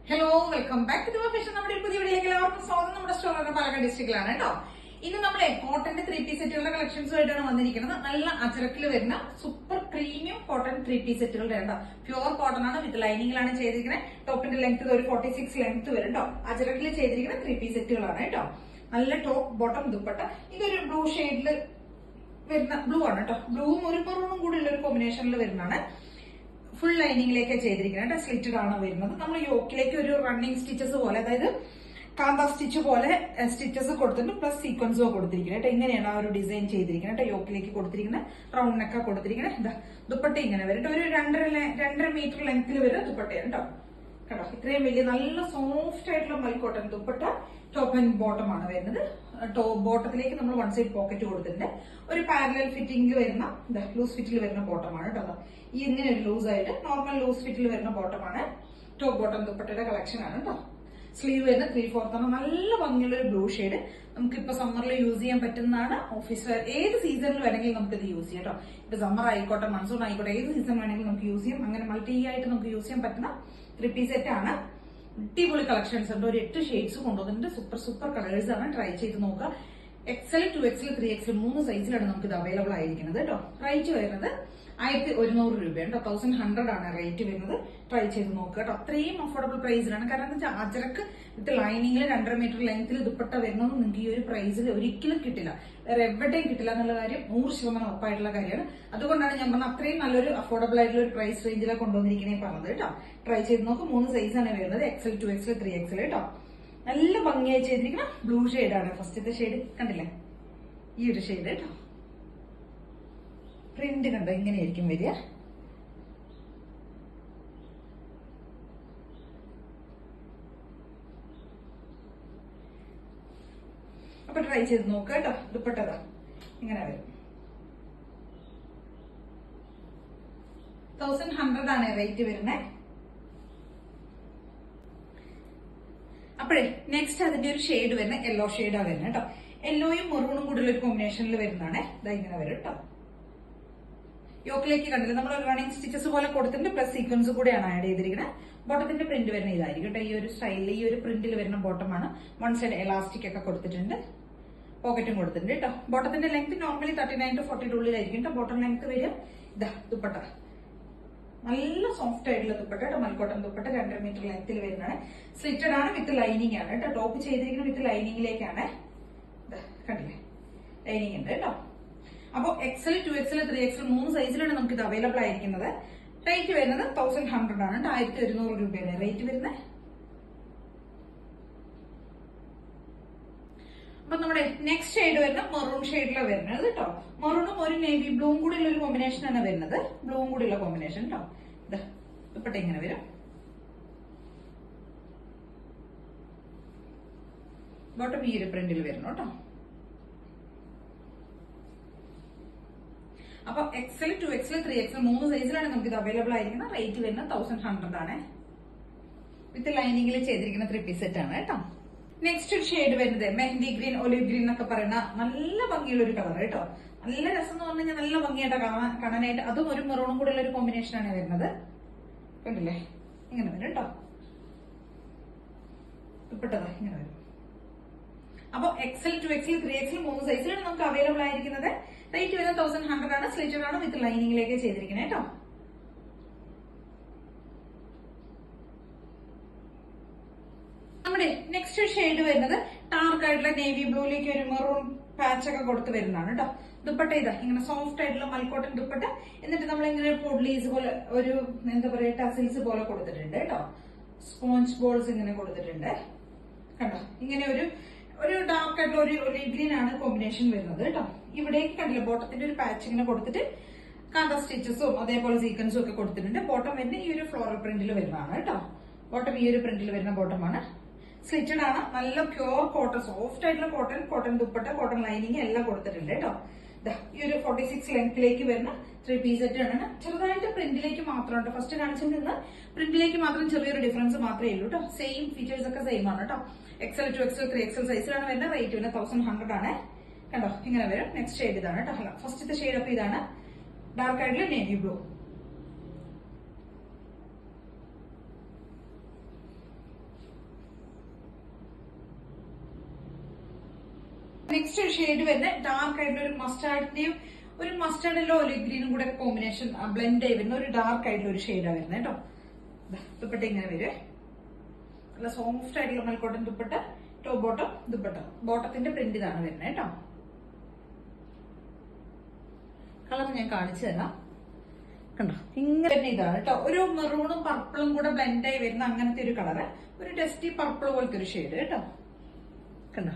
Hello, welcome back to fashion. നമ്മുടെ പുതിയ വീഡിയോയിലേക്ക് എല്ലാവർക്കും സ്വാഗതം. നമ്മുടെ സ്റ്റോർ പാലക്കാട് ഡിസ്ട്രിക്റ്റിലാണ് കേട്ടോ. ഇന്ന് നമ്മളെ കോട്ടന്റെ 3 പീസ് സെറ്റുകളുടെ കളക്ഷൻസുമായിട്ടാണ് വന്നിരിക്കുന്നത്. നല്ല അജരക്കിൽ വരുന്ന സൂപ്പർ പ്രീമിയം കോട്ടൺ 3 പീസ് സെറ്റുകളുടെ കേട്ടോ. പ്യുവർ കോട്ടൺ ആണ്, വിത്ത് ലൈനിങ്ങിലാണ് ചെയ്തിരിക്കുന്നത്. ടോപ്പിന്റെ ലെങ്ത് ഒരു 46 ലെങ്ത് വരും കേട്ടോ. അജരക്കിൽ ചെയ്തിരിക്കുന്ന 3 പീസ് സെറ്റുകളാണ് കേട്ടോ. നല്ല ടോപ്പ് ബോട്ടം ദുപ്പട്ട. ഇതൊരു ബ്ലൂ ഷെയ്ഡില് വരുന്ന ബ്ലൂ ആണ് കേട്ടോ. ബ്ലൂവും ഒരു മെറൂണും കൂടി ഉള്ള ഒരു കോമ്പിനേഷനിൽ വരുന്നതാണ്. ഫുൾ ലൈനിങ്ങിലേക്ക് ചെയ്തിരിക്കുന്നത് സ്ലിറ്റഡ് ആണ് വരുന്നത്. നമ്മൾ യോക്കിലേക്ക് ഒരു റണ്ണിങ് സ്റ്റിച്ചസ് പോലെ, അതായത് കാന്ത സ്റ്റിച്ച് പോലെ സ്റ്റിച്ചസ് കൊടുത്തിട്ട് പ്ലസ് സീക്വൻസോ കൊടുത്തിരിക്കുന്നത്. ഇങ്ങനെയാണ് ആ ഒരു ഡിസൈൻ ചെയ്തിരിക്കുന്നത്. യോക്കിലേക്ക് കൊടുത്തിരിക്കുന്നത് റൗണ്ട് നെക്ക കൊടുത്തിരിക്കുന്നത്. ഇതാ ദുപ്പട്ട ഇങ്ങനെ വരും. ഒരു 2.5 മീറ്റർ ലെങ്ത്തിൽ വരും ദുപ്പട്ടയാണ് കേട്ടോ. കേട്ടോ, ഇത്രയും വലിയ നല്ല സോഫ്റ്റ് ആയിട്ടുള്ള മൽക്കോട്ടൺ ദുപ്പട്ട. ടോപ്പ് ആൻഡ് ബോട്ടം ആണ് വരുന്നത്. ബോട്ടത്തിലേക്ക് നമ്മൾ 1 സൈഡ് പോക്കറ്റ് കൊടുത്തിട്ടുണ്ട്. ഒരു പാരലൽ ഫിറ്റിംഗ് വരുന്ന ലൂസ് ഫിറ്റിൽ വരുന്ന ബോട്ടമാണ് കേട്ടോ. ഈ ഇങ്ങനെ ഒരു ലൂസ് ആയിട്ട് നോർമൽ ലൂസ് ഫിറ്റിൽ വരുന്ന ബോട്ടമാണ്. ടോപ്പ് ബോട്ടം ദുപ്പട്ടയുടെ കളക്ഷൻ ആണ് കേട്ടോ. സ്ലീവ് വരുന്ന 3/4 ആണ്. നല്ല ഭംഗിയുള്ള ഒരു ബ്ലൂ ഷെയ്ഡ്. നമുക്കിപ്പോ സമ്മറിൽ യൂസ് ചെയ്യാൻ പറ്റുന്നതാണ്. ഓഫീസ് വെയർ ഏത് സീസണിൽ വേണമെങ്കിലും നമുക്ക് ഇത് യൂസ് ചെയ്യാം കേട്ടോ. ഇപ്പൊ സമ്മർ ആയിക്കോട്ടെ, മൺസൂൺ ആയിക്കോട്ടെ, ഏത് സീസൺ വേണമെങ്കിലും നമുക്ക് യൂസ് ചെയ്യാം. അങ്ങനെ മൾട്ടി ആയിട്ട് നമുക്ക് യൂസ് ചെയ്യാൻ പറ്റുന്ന 3 പീസ് സെറ്റ് ആണ്. അടിപൊളി കളക്ഷൻസ് ഉണ്ട്. ഒരു 8 ഷെയ്ഡ്സ് കൊണ്ടുവന്നിട്ടുണ്ട്. സൂപ്പർ കളേഴ്സ് ആണ്. ട്രൈ ചെയ്ത് നോക്കുക. XL, 2XL, 3XL 3 സൈസിലാണ് നമുക്ക് ഇത് അവൈലബിൾ ആയിരിക്കുന്നത് കേട്ടോ. റേറ്റ് വരുന്നത് 1100 രൂപയാണ്. 1100 ആണ് റേറ്റ് വരുന്നത്. ട്രൈ ചെയ്ത് നോക്കുക കേട്ടോ. അത്രയും അഫോർഡബിൾ പ്രൈസിലാണ്. കാരണം എന്താ വെച്ചാൽ അജരക്ക് വിത്ത് ലൈനിങ്ങിൽ 2.5 മീറ്റർ ലെങ്ത്തിൽ ദുപ്പട്ട വരുന്നത് നിങ്ങൾക്ക് ഈ ഒരു പ്രൈസിൽ ഒരിക്കലും കിട്ടില്ല. വേറെ എവിടെയും കിട്ടില്ല എന്നുള്ള കാര്യം 100% ഉറപ്പായിട്ടുള്ള കാര്യമാണ്. അതുകൊണ്ടാണ് ഞാൻ പറഞ്ഞത് അത്രയും നല്ലൊരു അഫോർഡബിൾ ആയിട്ടുള്ള ഒരു പ്രൈസ് റേഞ്ചിലാണ് കൊണ്ടുവന്നിരിക്കുന്നത് പറഞ്ഞത് കേട്ടോ. ട്രൈ ചെയ്ത് നോക്കും. 3 സൈസാണ് വരുന്നത്. XL, 2XL, 3XL കേട്ടോ. നല്ല ഭംഗിയായി ചെയ്തിരിക്കുന്ന ബ്ലൂ ഷെയ്ഡാണ്. ഫസ്റ്റത്തെ ഷെയ്ഡ് കണ്ടില്ലേ, ഈ ഒരു ഷെയ്ഡ് കേട്ടോ. പ്രിന്റ് കണ്ടോ, ഇങ്ങനെയായിരിക്കും വരിക. അപ്പൊ ട്രൈ ചെയ്ത് നോക്കുക കേട്ടോ. ദുപ്പട്ടതാ ഇങ്ങനെ വരും. 1100 ആണ് റേറ്റ് വരുന്നത്. അപ്പോഴേ നെക്സ്റ്റ് അതിന്റെ ഒരു ഷെയ്ഡ് വരുന്ന യെല്ലോ ഷെയ്ഡാ വരുന്നത് കേട്ടോ. യെല്ലോയും മെറൂണും കൂടി ഒരു കോമ്പിനേഷനിൽ വരുന്നതാണ്. ഇതാ ഇങ്ങനെ വരും കേട്ടോ. യോക്കിലേക്ക് കണ്ടില്ല, നമ്മൾ റണ്ണിങ് സ്റ്റിച്ചസ് പോലെ കൊടുത്തിട്ടുണ്ട്. പ്ലസ് സീക്വൻസ് കൂടെയാണ് ആഡ് ചെയ്തിരിക്കുന്നത്. ബോട്ടത്തിന്റെ പ്രിന്റ് വരുന്ന ഇതായിരിക്കും കേട്ടോ. ഈ ഒരു സ്റ്റൈലിൽ ഈ ഒരു പ്രിന്റിൽ വരുന്ന ബോട്ടമാണ്. 1 സൈഡ് എലാസ്റ്റിക് ഒക്കെ കൊടുത്തിട്ടുണ്ട്. പോക്കറ്റും കൊടുത്തിട്ടുണ്ട് കേട്ടോ. ബോട്ടത്തിന്റെ ലെങ്ത് നോർമലി 39 to 40 ഉള്ളിലായിരിക്കും കേട്ടോ. ബോട്ടം ലെങ്ത് വരിക. ഇതാ ദുപ്പട്ട നല്ല സോഫ്റ്റ് ആയിട്ടുള്ള ദുപ്പട്ട കേട്ടോ. മൽക്കോട്ടൺ ദുപ്പട്ട 2.5 മീറ്റർ ലെങ്ത്തിൽ വരുന്നതാണ്. സ്ലിറ്റഡ് ആണ്, വിത്ത് ലൈനിങ് ആണ് കേട്ടോ. ടോപ്പ് ചെയ്തിരിക്കുന്നത് വിത്ത് ലൈനിങ്ങിലേക്കാണ്. കണ്ടില്ലേ, ലൈനിങ് ഉണ്ട് കേട്ടോ. അപ്പൊ XL, 2XL, 3XL 3 സൈസിലാണ് നമുക്ക് ഇത് അവൈലബിൾ ആയിരിക്കുന്നത്. റേറ്റ് വരുന്നത് 1100 ആണ്. 1100 രൂപയാണ് റേറ്റ് വരുന്നത്. അപ്പൊ നമ്മുടെ നെക്സ്റ്റ് ഷെയ്ഡ് വരുന്ന മെറൂൺ ഷെയ്ഡിലാണ് വരുന്നത് കേട്ടോ. മെറൂണും ഒരു നേവി ബ്ലൂവും കൂടി ഉള്ള ഒരു കോമ്പിനേഷൻ ആണ് വരുന്നത്. ബ്ലൂവും കൂടി ഉള്ള കോമ്പിനേഷൻ കേട്ടോ. ദുപ്പട്ട ഇങ്ങനെ വരും. ബോട്ടം ഈ ഒരു പ്രിന്റിൽ വരുന്നു കേട്ടോ. അപ്പൊ XL, 2XL, 3XL 3 സൈസിലാണ് നമുക്ക് ഇത് അവൈലബിൾ ആയിരിക്കുന്നത്. റേറ്റ് വരുന്നത് 1100 ആണ്. വിത്ത് ലൈനിങ്ങിൽ ചെയ്തിരിക്കുന്ന 3 പീസ് സെറ്റ് ആണ് കേട്ടോ. നെക്സ്റ്റ് ഒരു ഷെയ്ഡ് വരുന്നത് മെഹന്തി ഗ്രീൻ, ഒലിവ് ഗ്രീൻ എന്നൊക്കെ പറയുന്ന നല്ല ഭംഗിയുള്ള ഒരു കളർ കേട്ടോ. നല്ല രസം എന്ന് പറഞ്ഞു കഴിഞ്ഞാൽ നല്ല ഭംഗിയായിട്ട് കാണാനായിട്ട്. അതും ഒരു മെറൂണും കൂടെ ഉള്ള ഒരു കോമ്പിനേഷൻ ആണ് വരുന്നത്. കണ്ടില്ലേ, ഇങ്ങനെ വരും കേട്ടോ. ദുപ്പട്ടതാ ഇങ്ങനെ വരും. അപ്പൊ XL, 2XL, 3XL 3 സൈസിലാണ് നമുക്ക് അവൈലബിൾ ആയിരിക്കുന്നത്. റേറ്റ് വരുന്നത് 1100 ആണ്. സ്ലിറ്റഡ് ആണ്, വിത്ത് ലൈനിങ്ങിലേക്ക് ചെയ്തിരിക്കുന്നത് കേട്ടോ. നമ്മുടെ നെക്സ്റ്റ് ഷെയ്ഡ് വരുന്നത് ഡാർക്ക് ആയിട്ടുള്ള നേവി ബ്ലൂയിലേക്ക് ഒരു മെറൂൺ പാച്ച് ഒക്കെ കൊടുത്ത് വരുന്നതാണ് കേട്ടോ. ദുപ്പട്ട ഇതാ ഇങ്ങനെ സോഫ്റ്റ് ആയിട്ടുള്ള മൽക്കോട്ടൺ ദുപ്പട്ട. എന്നിട്ട് നമ്മൾ ഇങ്ങനെ പൊഡ്ലീസ് പോലെ ഒരു എന്താ പറയുക ടസിൽസ് പോലെ കൊടുത്തിട്ടുണ്ട് കേട്ടോ. സ്പോഞ്ച് ബോൾസ് ഇങ്ങനെ കൊടുത്തിട്ടുണ്ട് കണ്ടോ. ഇങ്ങനെ ഒരു ഡാർക്ക് ആയിട്ടുള്ള ഒരു ഒലിവ് ഗ്രീൻ ആണ് കോമ്പിനേഷൻ വരുന്നത് കേട്ടോ. ഇവിടേക്ക് കണ്ടില്ല, ബോട്ടത്തിന്റെ ഒരു പാച്ച് ഇങ്ങനെ കൊടുത്തിട്ട് കാന്ത സ്റ്റിച്ചസും അതേപോലെ സീക്വൻസും ഒക്കെ കൊടുത്തിട്ടുണ്ട്. ബോട്ടം വരുന്ന ഈ ഒരു ഫ്ലോറൽ പ്രിന്റിൽ വരുന്നതാണ് കേട്ടോ. ബോട്ടം ഈ ഒരു പ്രിന്റിൽ വരുന്ന ബോട്ടമാണ്. സ്ലിറ്റഡ് ആണ്. നല്ല പ്യുവർ കോട്ടൺ, സോഫ്റ്റ് ആയിട്ടുള്ള കോട്ടൺ ദുപ്പട്ട, കോട്ടൺ ലൈനിങ് എല്ലാം കൊടുത്തിട്ടുണ്ട് കേട്ടോ. ഈ ഒരു 46 ലെങ്ത്തിലേക്ക് വരുന്ന 3 പീസ് സെറ്റ് ആണ്. ചെറുതായിട്ട് പ്രിന്റിലേക്ക് മാത്രം കേട്ടോ. ഫസ്റ്റ് കാണിച്ചിൽ നിന്ന് പ്രിന്റിലേക്ക് മാത്രം ചെറിയൊരു ഡിഫറൻസ് മാത്രമേ ഉള്ളൂ കേട്ടോ. സെയിം ഫീച്ചേഴ്സ് ഒക്കെ സെയിം ആണ് കേട്ടോ. XL, 2XL, 3XL സൈസിലാണ് വരുന്നത്. റേറ്റ് വരുന്നത് 1100 ആണ്. കണ്ടോ, ഇങ്ങനെ വരും. നെക്സ്റ്റ് ഷെയ്ഡ് ഇതാണ് കേട്ടോ. ഫസ്റ്റത്തെ ഷെയ്ഡ് അപ്പൊ ഇതാണ്. ഡാർക്ക് ആയിട്ടുള്ള നേവി ബ്ലൂ. നെക്സ്റ്റ് ഒരു ഷെയ്ഡ് വരുന്ന ഡാർക്ക് ആയിട്ടുള്ള ഒരു മസ്റ്റാർഡിന്റെ ഒലിവ് ഗ്രീനും കൂടെ കോമ്പിനേഷൻ ബ്ലെൻഡ് ആയി വരുന്ന ഒരു ഡാർക്ക് ആയിട്ടുള്ള ഒരു ഷെയ്ഡാണ് വരുന്നത് കേട്ടോ. ദുപ്പട്ട ഇങ്ങനെ വരുവേ, നല്ല സോഫ്റ്റ് ആയിട്ടുള്ള മൽക്കോട്ടൻ ദുപ്പട്ട, ടോപ്പ് ബോട്ടം ദുപ്പട്ട, ബോട്ടത്തിന്റെ പ്രിന്റ് ഇതാണ് വരുന്നത് കേട്ടോ. കളർ ഞാൻ കാണിച്ചു തരാം, കണ്ടോ ഇങ്ങനെ ഇതാണ് കേട്ടോ. ഒരു മെറൂണും പർപ്പിളും കൂടെ ബ്ലെൻഡ് ആയി വരുന്ന അങ്ങനത്തെ ഒരു കളറ്, ഒരു ഡസ്റ്റി പർപ്പിൾ പോലത്തെ ഒരു ഷെയ്ഡ് കേട്ടോ, കണ്ടോ.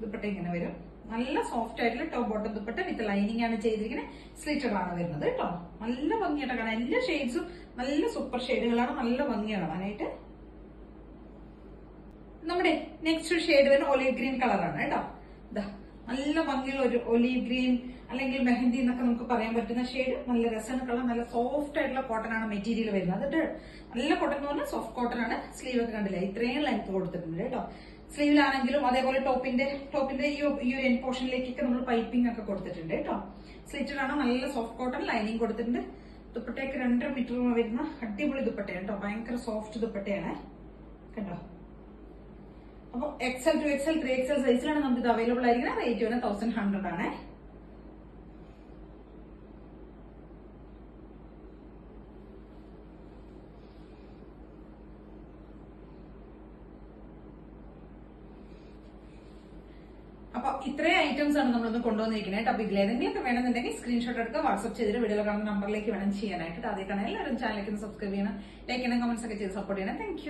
ദുപ്പട്ട ഇങ്ങനെ വരും, നല്ല സോഫ്റ്റ് ആയിട്ടുള്ള top bottom dupatta with lining ആണ് ചെയ്തിരിക്കുന്നത്. സ്ലിറ്റഡ് ആണ് വരുന്നത് കേട്ടോ. നല്ല ഭംഗിയായിട്ട് കാണാൻ, എല്ലാ ഷെയ്ഡ്സും നല്ല സൂപ്പർ ഷെയ്ഡുകളാണ്, നല്ല ഭംഗിയാണ് കാണാനായിട്ട്. നമ്മുടെ നെക്സ്റ്റ് ഷെയ്ഡ് വരുന്ന ഒലീവ് ഗ്രീൻ കളറാണ് കേട്ടോ. നല്ല ഭംഗിയുള്ള ഒരു ഒലീവ് ഗ്രീൻ അല്ലെങ്കിൽ മെഹന്തി എന്നൊക്കെ നമുക്ക് പറയാൻ പറ്റുന്ന ഷെയ്ഡ്. നല്ല രസമാണ് കളർ, നല്ല സോഫ്റ്റ് ആയിട്ടുള്ള കോട്ടൺ ആണ് മെറ്റീരിയൽ വരുന്നത്. അത് നല്ല കോട്ടൺ എന്ന് പറഞ്ഞാൽ സോഫ്റ്റ് കോട്ടൺ ആണ്. സ്ലീവ് ഒക്കെ കണ്ടില്ല, ഇത്രയും ലെങ്ത് കൊടുത്തിട്ടുണ്ട് കേട്ടോ. സ്ലീവിലാണെങ്കിലും അതേപോലെ ടോപ്പിന്റെ ഈ ഒരു എൻ പോർഷനിലേക്കൊക്കെ നമ്മൾ പൈപ്പിംഗ് ഒക്കെ കൊടുത്തിട്ടുണ്ട് കേട്ടോ. സ്ലിറ്റഡ് ആണ്, നല്ല സോഫ്റ്റ് കോട്ടൺ, ലൈനിങ് കൊടുത്തിട്ടുണ്ട്. ദുപ്പട്ടയ്ക്ക് 2.5 മീറ്റർ വരുന്ന അടിപൊളി ദുപ്പട്ടയാണ് കേട്ടോ, ഭയങ്കര സോഫ്റ്റ് ദുപ്പട്ടയാണ് കേട്ടോ. അപ്പൊ XL 2XL 3XL സൈസിലാണ് നമുക്ക് ഇത് അവൈലബിൾ ആയിരിക്കുന്നത്. റേറ്റ് വരുന്നത് 1100 ആണ്. അപ്പൊ ഇത്രയും ഐറ്റംസ് ആണ് നമ്മളൊന്ന് കൊണ്ടുവന്നിരിക്കുന്നത്. അപ്പൊ ഇതിലേതെങ്കിലൊക്കെ വേണമെന്നുണ്ടെങ്കിൽ സ്ക്രീൻഷോട്ട് എടുക്കുക, വാട്സ്ആപ്പ് ചെയ്തിട്ട് വീഡിയോ കാണുന്ന നമ്പറിലേക്ക് വേണം ചെയ്യാനായിട്ട്. അതേ കാണാൻ എല്ലാവരും ചാനലിലേക്ക് സബ്സ്ക്രൈബ് ചെയ്യണം, ലൈക്ക് ചെയ്യണം, കമന്റ്സ് ഒക്കെ ചെയ്ത് സപ്പോർട്ട് ചെയ്യണം. താങ്ക്